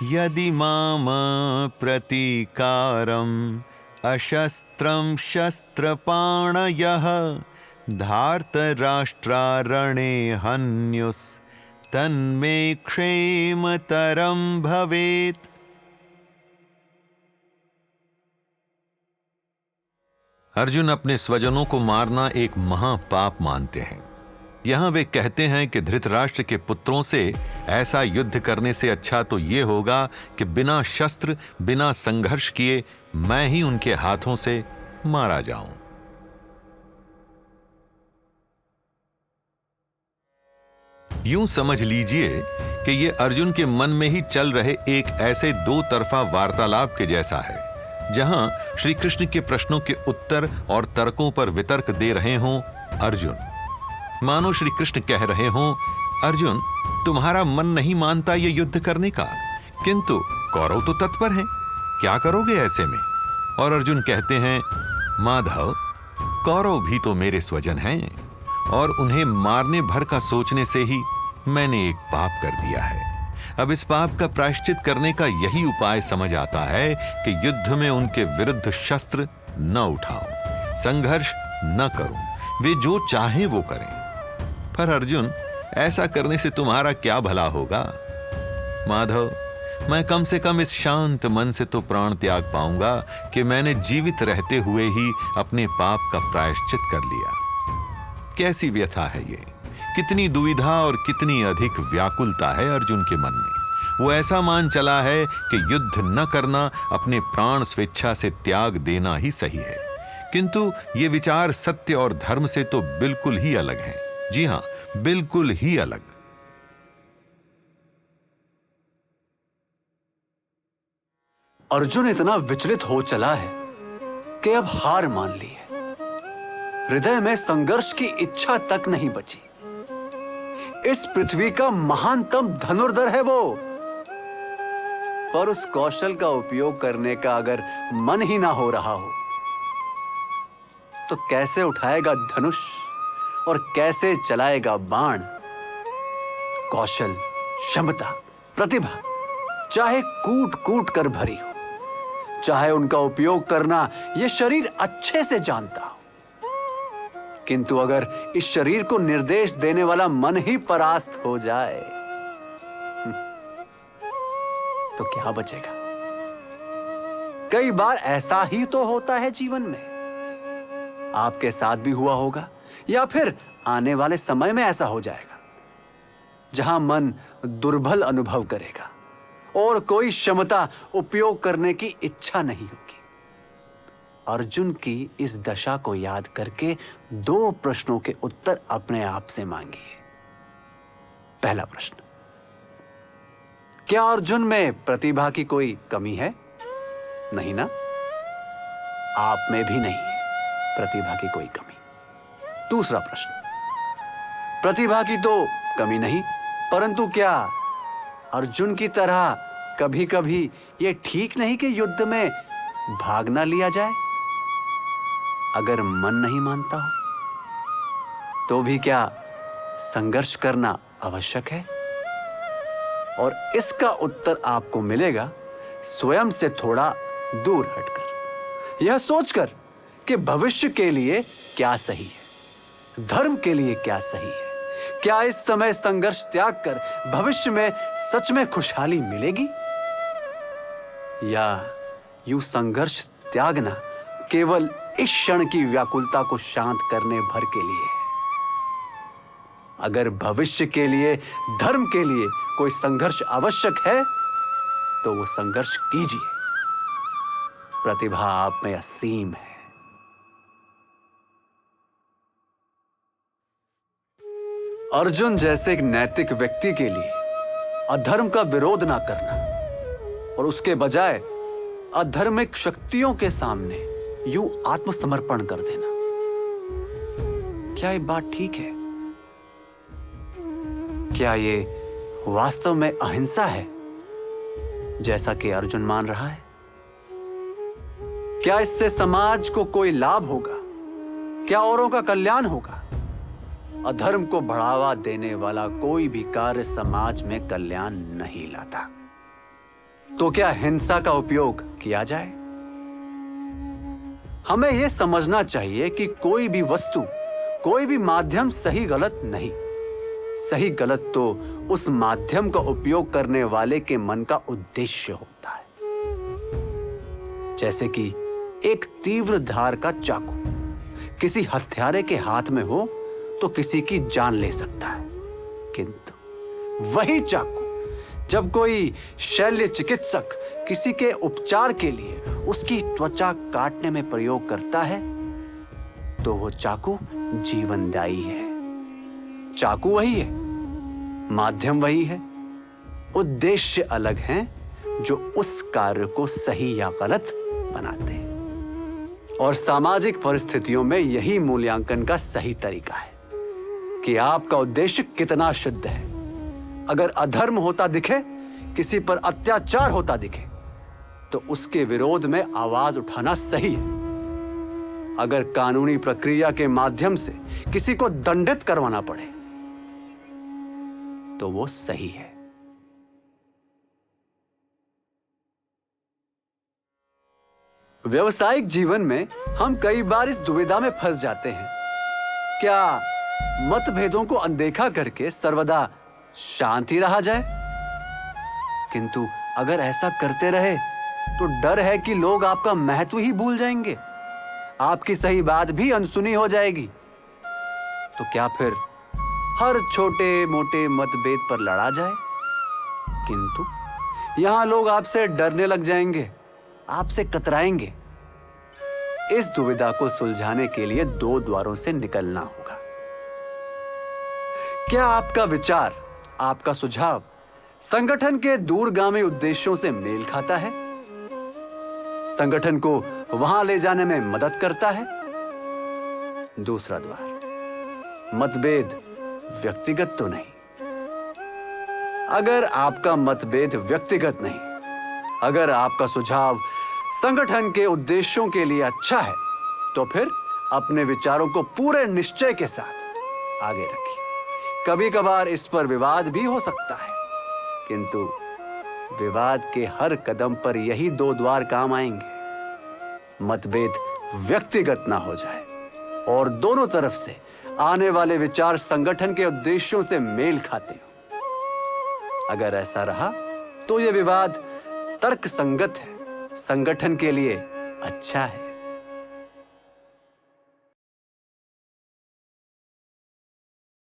यदि माम प्रतीकारम अशस्त्रम शस्त्रपाणयः धार्तराष्ट्रारणे हन्युस् तन्मे क्षेमतरम भवेत्। अर्जुन अपने स्वजनों को मारना एक महापाप मानते हैं। यहां वे कहते हैं कि धृतराष्ट्र के पुत्रों से ऐसा युद्ध करने से अच्छा तो यह होगा कि बिना शस्त्र बिना संघर्ष किए मैं ही उनके हाथों से मारा जाऊं। यूं समझ लीजिए कि यह अर्जुन के मन में ही चल रहे एक ऐसे दो तरफा वार्तालाप के जैसा है, जहां श्री कृष्ण के प्रश्नों के उत्तर और तर्कों पर वितर्क दे रहे हों अर्जुन। मानो श्री कृष्ण कह रहे हों, अर्जुन तुम्हारा मन नहीं मानता ये युद्ध करने का, किंतु कौरव तो तत्पर हैं, क्या करोगे ऐसे में? और अर्जुन कहते हैं, माधव कौरव भी तो मेरे स्वजन हैं और उन्हें मारने भर का सोचने से ही मैंने एक पाप कर दिया है। अब इस पाप का प्रायश्चित करने का यही उपाय समझ आता है कि युद्ध में उनके विरुद्ध शस्त्र न उठाऊं, संघर्ष न करूं, वे जो चाहें वो करें। पर अर्जुन ऐसा करने से तुम्हारा क्या भला होगा? माधव मैं कम से कम इस शांत मन से तो प्राण त्याग पाऊंगा कि मैंने जीवित रहते हुए ही अपने पाप का प्रायश्चित कर लिया। कैसी व्यथा है ये, कितनी दुविधा और कितनी अधिक व्याकुलता है अर्जुन के मन में। वो ऐसा मान चला है कि युद्ध न करना अपने प्राण स्वेच्छा से त्याग देना ही सही है, किंतु ये विचार सत्य और धर्म से तो बिल्कुल ही अलग हैं। जी हां, बिल्कुल ही अलग। अर्जुन इतना विचलित हो चला है कि अब हार मान ली है। हृदय में संघर्ष की इच्छा तक नहीं बची। इस पृथ्वी का महानतम धनुर्धर है वो, पर उस कौशल का उपयोग करने का अगर मन ही ना हो रहा हो तो कैसे उठाएगा धनुष और कैसे चलाएगा बाण? कौशल, क्षमता, प्रतिभा चाहे कूट कूट कर भरी हो, चाहे उनका उपयोग करना यह शरीर अच्छे से जानता हो, किंतु अगर इस शरीर को निर्देश देने वाला मन ही परास्त हो जाए तो क्या बचेगा? कई बार ऐसा ही तो होता है जीवन में। आपके साथ भी हुआ होगा या फिर आने वाले समय में ऐसा हो जाएगा, जहां मन दुर्बल अनुभव करेगा और कोई क्षमता उपयोग करने की इच्छा नहीं होगी। अर्जुन की इस दशा को याद करके दो प्रश्नों के उत्तर अपने आप से मांगिए। पहला प्रश्न, क्या अर्जुन में प्रतिभा की कोई कमी है? नहीं ना? आप में भी नहीं है प्रतिभा की कोई कमी। दूसरा प्रश्न, प्रतिभा की तो कमी नहीं, परंतु क्या अर्जुन की तरह कभी कभी यह ठीक नहीं कि युद्ध में भाग ना लिया जाए? अगर मन नहीं मानता हो तो भी क्या संघर्ष करना आवश्यक है? और इसका उत्तर आपको मिलेगा स्वयं से थोड़ा दूर हटकर, यह सोचकर कि भविष्य के लिए क्या सही है, धर्म के लिए क्या सही है। क्या इस समय संघर्ष त्याग कर भविष्य में सच में खुशहाली मिलेगी, या यूं संघर्ष त्यागना केवल इस क्षण की व्याकुलता को शांत करने भर के लिए है? अगर भविष्य के लिए, धर्म के लिए कोई संघर्ष आवश्यक है तो वो संघर्ष कीजिए। प्रतिभा आप में असीम है। अर्जुन जैसे एक नैतिक व्यक्ति के लिए अधर्म का विरोध ना करना और उसके बजाय अधर्मिक शक्तियों के सामने यूं आत्मसमर्पण कर देना, क्या ये बात ठीक है? क्या ये वास्तव में अहिंसा है जैसा कि अर्जुन मान रहा है? क्या इससे समाज को कोई लाभ होगा? क्या औरों का कल्याण होगा? अधर्म को बढ़ावा देने वाला कोई भी कार्य समाज में कल्याण नहीं लाता। तो क्या हिंसा का उपयोग किया जाए? हमें यह समझना चाहिए कि कोई भी वस्तु, कोई भी माध्यम सही गलत नहीं। सही गलत तो उस माध्यम का उपयोग करने वाले के मन का उद्देश्य होता है। जैसे कि एक तीव्र धार का चाकू किसी हत्यारे के हाथ में हो तो किसी की जान ले सकता है, किंतु वही चाकू जब कोई शल्य चिकित्सक किसी के उपचार के लिए उसकी त्वचा काटने में प्रयोग करता है तो वो चाकू जीवनदायी है। चाकू वही है, माध्यम वही है, उद्देश्य अलग हैं जो उस कार्य को सही या गलत बनाते हैं। और सामाजिक परिस्थितियों में यही मूल्यांकन का सही तरीका है कि आपका उद्देश्य कितना शुद्ध है। अगर अधर्म होता दिखे, किसी पर अत्याचार होता दिखे, तो उसके विरोध में आवाज उठाना सही है। अगर कानूनी प्रक्रिया के माध्यम से किसी को दंडित करवाना पड़े तो वो सही है। व्यवसायिक जीवन में हम कई बार इस दुविधा में फंस जाते हैं, क्या मतभेदों को अनदेखा करके सर्वदा शांति रहा जाए? किंतु अगर ऐसा करते रहे तो डर है कि लोग आपका महत्व ही भूल जाएंगे, आपकी सही बात भी अनसुनी हो जाएगी। तो क्या फिर हर छोटे मोटे मतभेद पर लड़ा जाए? किंतु यहां लोग आपसे डरने लग जाएंगे, आपसे कतराएंगे। इस दुविधा को सुलझाने के लिए दो द्वारों से निकलना होगा। क्या आपका विचार, आपका सुझाव संगठन के दूरगामी उद्देश्यों से मेल खाता है? संगठन को वहां ले जाने में मदद करता है? दूसरा द्वार, मतभेद व्यक्तिगत तो नहीं। अगर आपका मतभेद व्यक्तिगत नहीं, अगर आपका सुझाव संगठन के उद्देश्यों के लिए अच्छा है, तो फिर अपने विचारों को पूरे निश्चय के साथ आगे रखिए। कभी कभार इस पर विवाद भी हो सकता है, किंतु विवाद के हर कदम पर यही दो द्वार काम आएंगे। मतभेद व्यक्तिगत ना हो जाए और दोनों तरफ से आने वाले विचार संगठन के उद्देश्यों से मेल खाते हो। अगर ऐसा रहा तो यह विवाद तर्क संगत है, संगठन के लिए अच्छा है।